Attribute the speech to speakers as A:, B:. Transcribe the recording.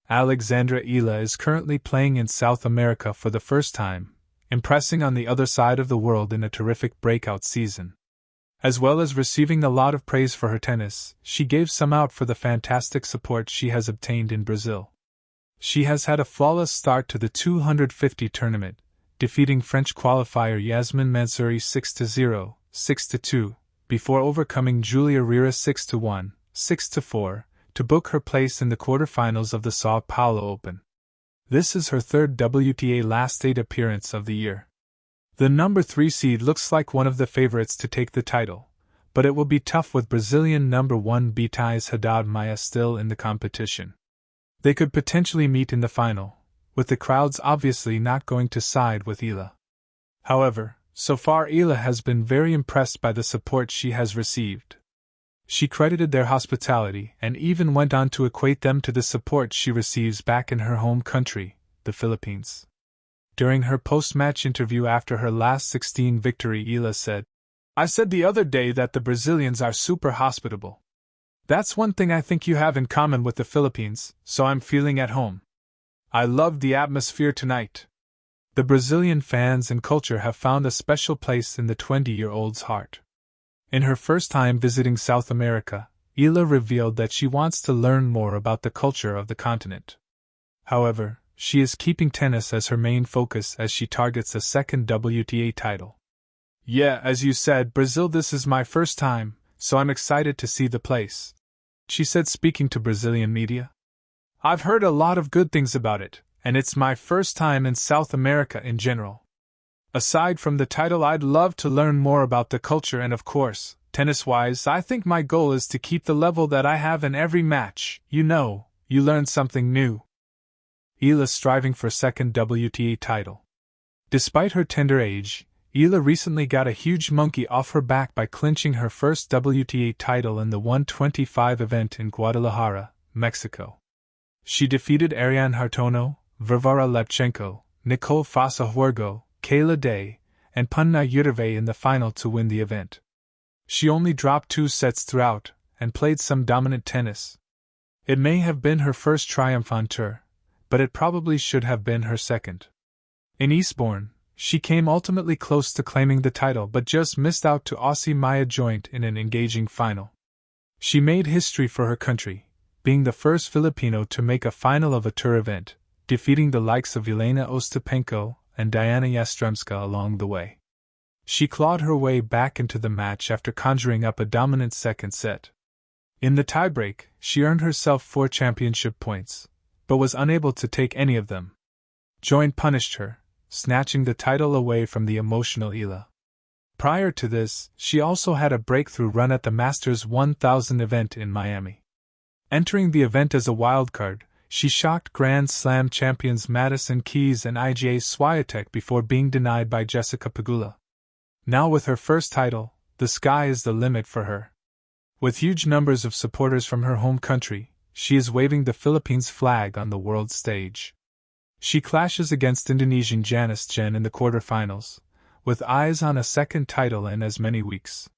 A: Alexandra Eala is currently playing in South America for the first time, impressing on the other side of the world in a terrific breakout season. As well as receiving a lot of praise for her tennis, she gave some out for the fantastic support she has obtained in Brazil. She has had a flawless start to the 250 tournament, defeating French qualifier Yasmin Mansouri 6-0, 6-2, before overcoming Julia Riera 6-1, 6-4, to book her place in the quarterfinals of the Sao Paolo Open. This is her third WTA last 8 appearance of the year. The number 3 seed looks like one of the favorites to take the title, but it will be tough with Brazilian number 1 Beatriz Haddad Maia still in the competition. They could potentially meet in the final, with the crowds obviously not going to side with Eala. However, so far Eala has been very impressed by the support she has received. She credited their hospitality and even went on to equate them to the support she receives back in her home country, the Philippines. During her post-match interview after her last 16 victory, Eala said, "I said the other day that the Brazilians are super hospitable. That's one thing I think you have in common with the Philippines, so I'm feeling at home. I loved the atmosphere tonight." The Brazilian fans and culture have found a special place in the 20-year-old's heart. In her first time visiting South America, Eala revealed that she wants to learn more about the culture of the continent. However, she is keeping tennis as her main focus as she targets a second WTA title. "Yeah, as you said, Brazil, this is my first time, so I'm excited to see the place," she said, speaking to Brazilian media. "I've heard a lot of good things about it, and it's my first time in South America in general. Aside from the title, I'd love to learn more about the culture, and of course, tennis-wise, I think my goal is to keep the level that I have in every match. You learn something new." Eala striving for second WTA title. Despite her tender age, Eala recently got a huge monkey off her back by clinching her first WTA title in the 125 event in Guadalajara, Mexico. She defeated Ariane Hartono, Varvara Lepchenko, Nicole Fossa Huergo, Kayla Day, and Punna Yurve in the final to win the event. She only dropped 2 sets throughout, and played some dominant tennis. It may have been her first triumph on tour, but it probably should have been her second. In Eastbourne, she came ultimately close to claiming the title but just missed out to Aussie Maya Joint in an engaging final. She made history for her country, being the first Filipino to make a final of a tour event, defeating the likes of Elena Ostapenko and Diana Yastremska along the way. She clawed her way back into the match after conjuring up a dominant second set. In the tiebreak, she earned herself 4 championship points, but was unable to take any of them. Joint punished her, snatching the title away from the emotional Eala. Prior to this, she also had a breakthrough run at the Masters 1000 event in Miami. Entering the event as a wildcard, she shocked Grand Slam champions Madison Keys and Iga Swiatek before being denied by Jessica Pegula. Now with her first title, the sky is the limit for her. With huge numbers of supporters from her home country, she is waving the Philippines flag on the world stage. She clashes against Indonesian Janice Jen in the quarterfinals, with eyes on a second title in as many weeks.